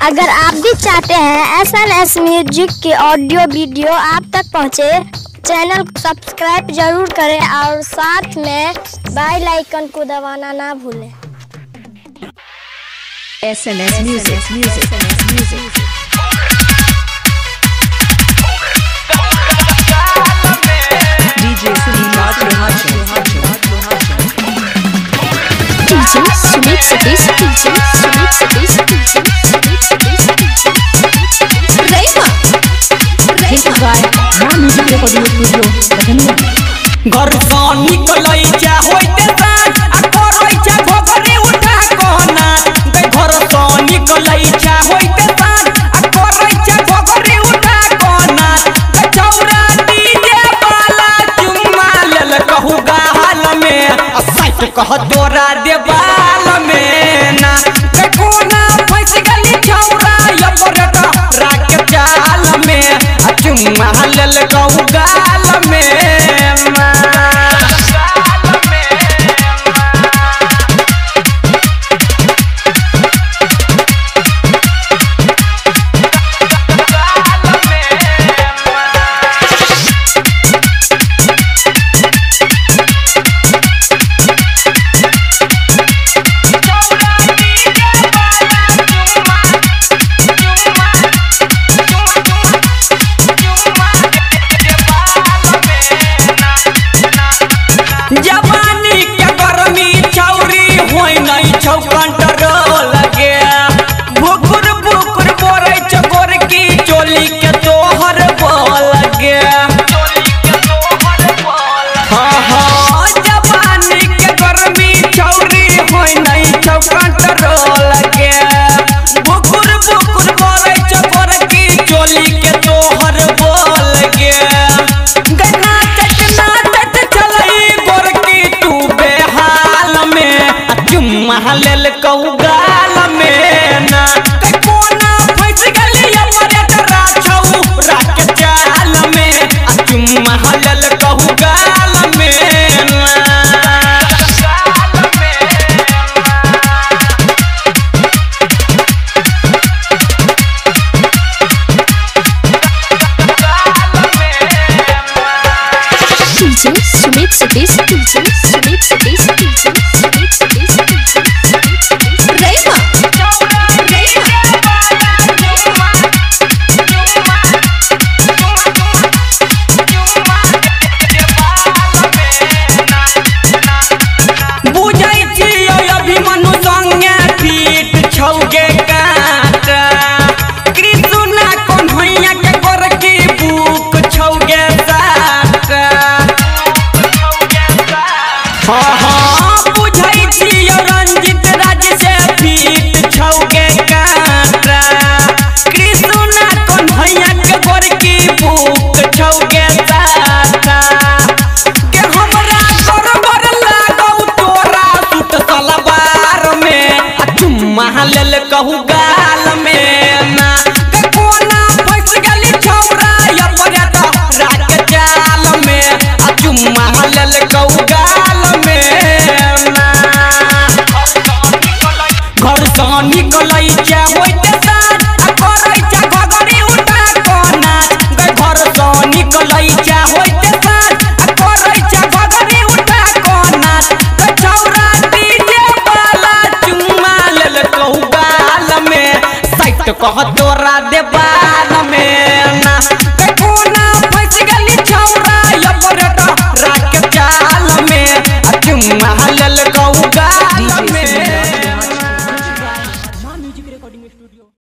अगर आप भी चाहते हैं SNS म्यूजिक के ऑडियो वीडियो आप तक पहुंचे, चैनल को सब्सक्राइब जरूर करें और साथ में बेल आइकन को दबाना ना भूलें। SNS music DJ Sumit Satish घर से निकलै जा होइते साँझ आ करै जा घोघरी उठा कहना घर से निकलै जा होइते साँझ आ करै जा घोघरी उठा कहना चौरा डीजे वाला चुम्मा लेल कहू गाल में आ साइट कह तोरा देवाल में ना कोना फंस गली चौरा ऑपरेटर राख चाल में आ चुम्मा लेल कहू गाल में जवानी के गर्मी चौरी होई नहीं छौ कंट्रोल गे भुकुर भुकुर बोरै चकोर की चोली के तोहर बोल गे हाँ जवानी के गर्मी चौरी होई नहीं छौ कंट्रोल गे भुकुर भुकुर बोरै चकोर की चोली के तोहर बोल गे गन्ना चटना महल कहू गाल में ना कोना फंस गली ऑपरेटर राछौ राख चाल में महल कहू गाल में ना सुमित सतीश महल कहू गाल में ना कोना फंस गली छौरा ऑपरेटर राख चाल में आ महल कहू गाल में ना घर से निकलै जा होइते साँझ आ करै जा घोघरी उठा कहना घर से निकलै जा होइते साँझ आ करै जा घोघरी उठा कहना छौरा डीजे वाला चुम्मा लेल कहू गाल में साइट कह तोरा देवा